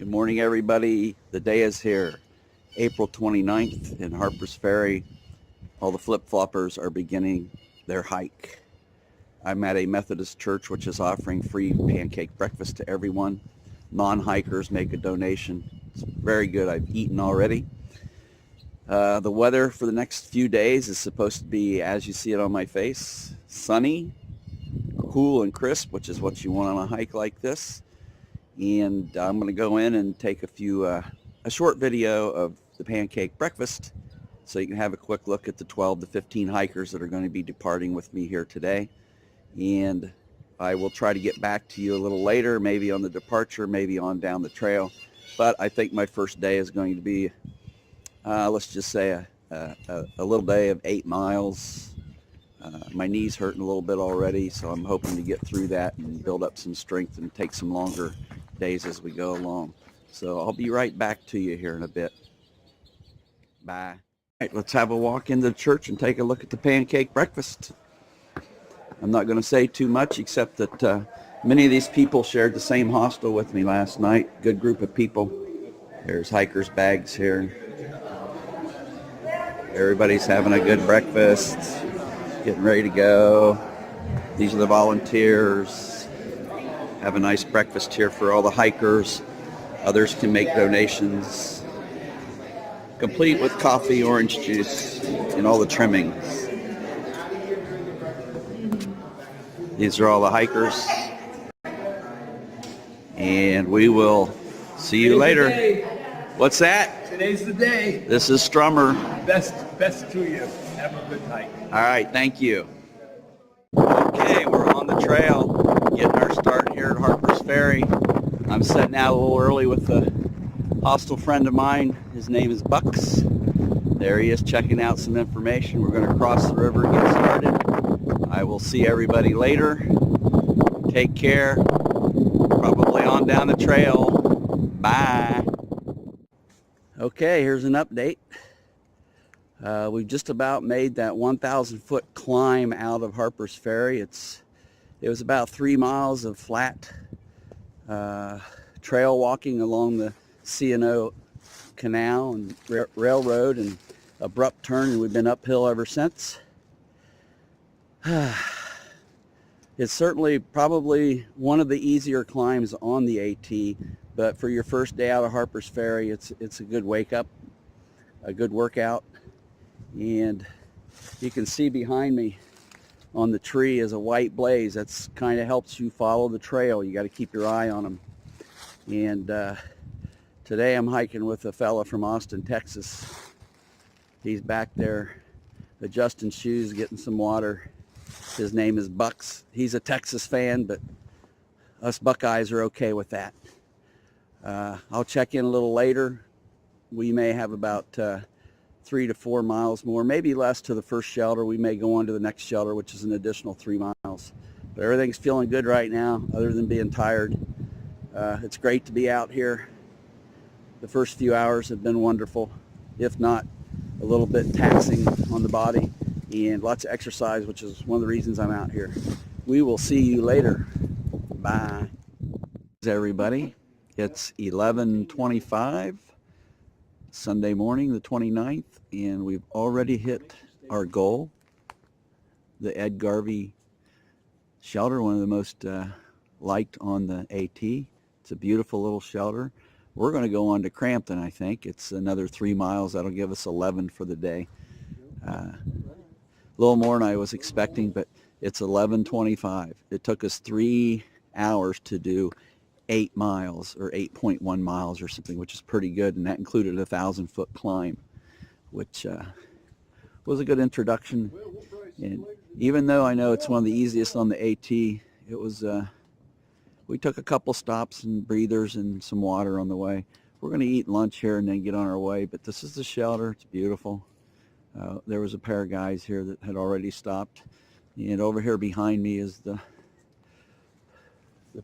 Good morning, everybody. The day is here, April 29th in Harper's Ferry. All the flip-floppers are beginning their hike. I'm at a Methodist church which is offering free pancake breakfast to everyone. Non-hikers make a donation. It's very good. I've eaten already. The weather for the next few days is supposed to be, as you see it on my face, sunny, cool and crisp, which is what you want on a hike like this. And I'm going to go in and take a short video of the pancake breakfast so you can have a quick look at the 12 to 15 hikers that are going to be departing with me here today. And I will try to get back to you a little later, maybe on the departure, maybe on down the trail. But I think my first day is going to be, let's just say a little day of 8 miles. My knee's hurting a little bit already, so I'm hoping to get through that and build up some strength and take some longer days as we go along. So I'll be right back to you here in a bit. Bye. All right, let's have a walk into the church and take a look at the pancake breakfast. I'm not going to say too much except that many of these people shared the same hostel with me last night. Good group of people. There's hikers' bags here. Everybody's having a good breakfast, getting ready to go. These are the volunteers. Have a nice breakfast here for all the hikers. Others can make donations, complete with coffee, orange juice, and all the trimmings. These are all the hikers. And we will see you later. What's that? Today's the day. This is Strummer. Best to you. Have a good hike. All right, thank you. Okay, we're on the trail, getting our start here at Harper's Ferry. I'm setting out a little early with a hostel friend of mine. His name is Bucks. There he is checking out some information. We're going to cross the river and get started. I will see everybody later. Take care. Probably on down the trail. Bye. Okay, here's an update. We've just about made that 1,000-foot climb out of Harper's Ferry. It was about 3 miles of flat trail walking along the C&O Canal and Railroad and abrupt turn, and we've been uphill ever since. It's certainly probably one of the easier climbs on the AT, but for your first day out of Harper's Ferry, it's a good wake up, a good workout. And you can see behind me on the tree is a white blaze. That's kind of helps you follow the trail. You got to keep your eye on them. And today I'm hiking with a fella from Austin, Texas. He's back there adjusting shoes, getting some water. His name is Bucks. He's a Texas fan, but us Buckeyes are okay with that. I'll check in a little later. We may have about 3 to 4 miles more, maybe less, to the first shelter. We may go on to the next shelter, which is an additional 3 miles. But everything's feeling good right now, other than being tired. It's great to be out here. The first few hours have been wonderful, if not a little bit taxing on the body, and lots of exercise, which is one of the reasons I'm out here. We will see you later. Bye. Everybody, it's 11:25. Sunday morning, the 29th, and we've already hit our goal, the Ed Garvey shelter, one of the most liked on the AT. It's a beautiful little shelter. We're going to go on to Crampton, I think. It's another 3 miles. That'll give us 11 for the day. A little more than I was expecting, but it's 11:25. It took us 3 hours to do 8 miles or 8.1 miles or something, which is pretty good, and that included a 1,000-foot climb, which was a good introduction. And even though I know it's one of the easiest on the AT, it was we took a couple stops and breathers and some water on the way. We're going to eat lunch here and then get on our way, but this is the shelter. It's beautiful. There was a pair of guys here that had already stopped, and over here behind me is the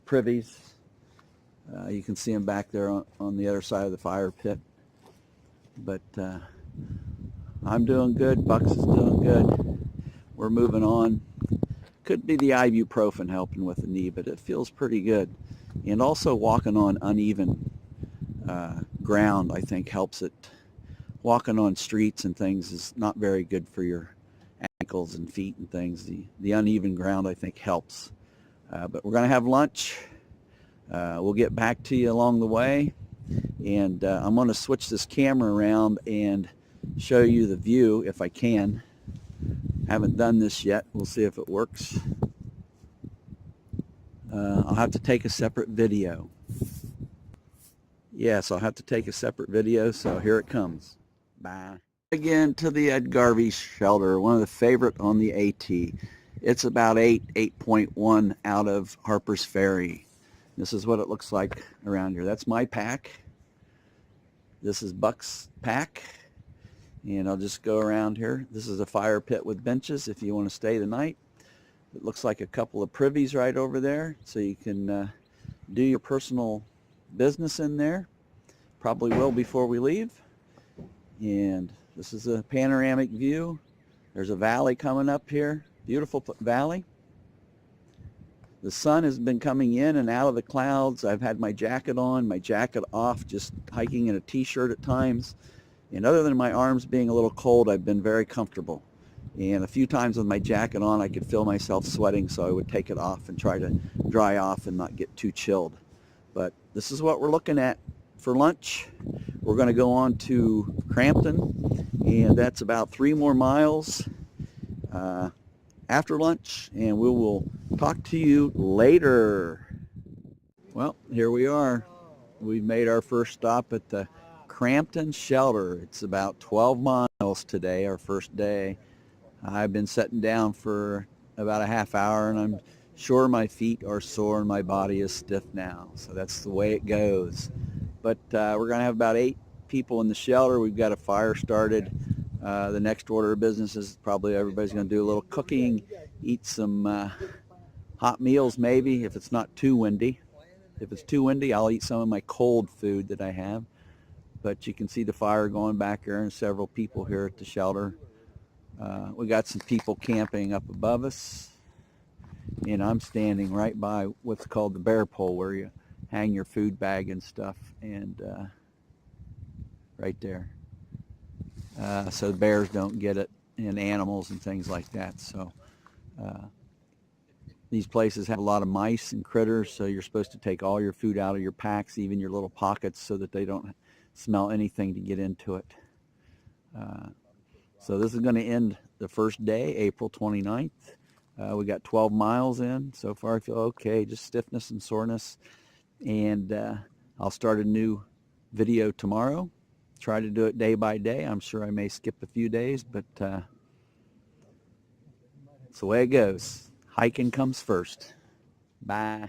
privies. You can see them back there on the other side of the fire pit. But I'm doing good. Bucks is doing good. We're moving on. Could be the ibuprofen helping with the knee, but it feels pretty good. And also walking on uneven ground, I think, helps it. Walking on streets and things is not very good for your ankles and feet and things. The uneven ground, I think, helps. But we're going to have lunch. We'll get back to you along the way. And I'm going to switch this camera around and show you the view if I can. Haven't done this yet. We'll see if it works. I'll have to take a separate video. Yes, I'll have to take a separate video, so here it comes. Bye. Again to the Ed Garvey shelter, one of the favorite on the AT. It's about 8.1 out of Harper's Ferry. This is what it looks like around here. That's my pack. This is Buck's pack. And I'll just go around here. This is a fire pit with benches if you want to stay the night. It looks like a couple of privies right over there, so you can do your personal business in there. Probably will before we leave. And this is a panoramic view. There's a valley coming up here. Beautiful valley. The sun has been coming in and out of the clouds. I've had my jacket on, my jacket off, just hiking in a t-shirt at times. And other than my arms being a little cold, I've been very comfortable. And a few times with my jacket on, I could feel myself sweating, so I would take it off and try to dry off and not get too chilled. But this is what we're looking at for lunch. We're going to go on to Crampton, and that's about 3 more miles after lunch, and we will talk to you later. Well, here we are. We've made our first stop at the Crampton shelter. It's about 12 miles today, our first day. I've been sitting down for about a half hour, and I'm sure my feet are sore and my body is stiff now. So that's the way it goes. But we're going to have about 8 people in the shelter. We've got a fire started. The next order of business is probably everybody's going to do a little cooking, eat some hot meals maybe if it's not too windy. If it's too windy, I'll eat some of my cold food that I have. But you can see the fire going back there and several people here at the shelter. We got some people camping up above us. And I'm standing right by what's called the bear pole, where you hang your food bag and stuff, and right there. So bears don't get it, and animals and things like that. So these places have a lot of mice and critters, so you're supposed to take all your food out of your packs, even your little pockets, so that they don't smell anything to get into it. So this is going to end the first day, April 29th. We got 12 miles in. So far I feel okay, just stiffness and soreness. And I'll start a new video tomorrow. Try to do it day by day. I'm sure I may skip a few days, but it's the way it goes. Hiking comes first. Bye.